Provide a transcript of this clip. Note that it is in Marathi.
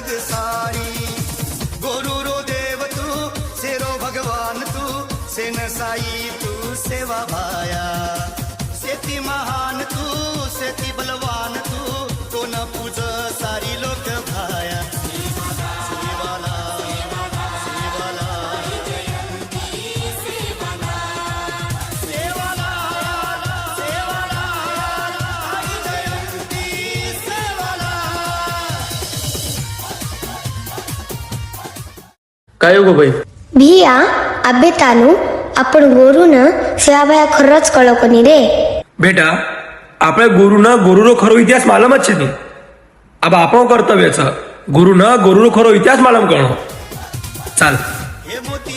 सारी गोरू रो देव तू सेरो भगवान तू सेन साई तू सेवा भाया सेती महान तू सेती बलवान तू तो न पूज सारी लोक भाया सेवाला सेवाला सेवाला सेवाला आई जयंती सेवाला. काय हो बाई भिया अबे तानू आपण गोरून सेवाभाया खरंच कळकोनी रे बेटा आपल्या गुरुना गुरुरो खरो इतिहास मालूमच છે નહીં अब આપણો કર્તવ્ય છે ગુરુના ગુરુનો ખરો ઇતિહાસ માલમ કરવાનો ચાલ हे मोती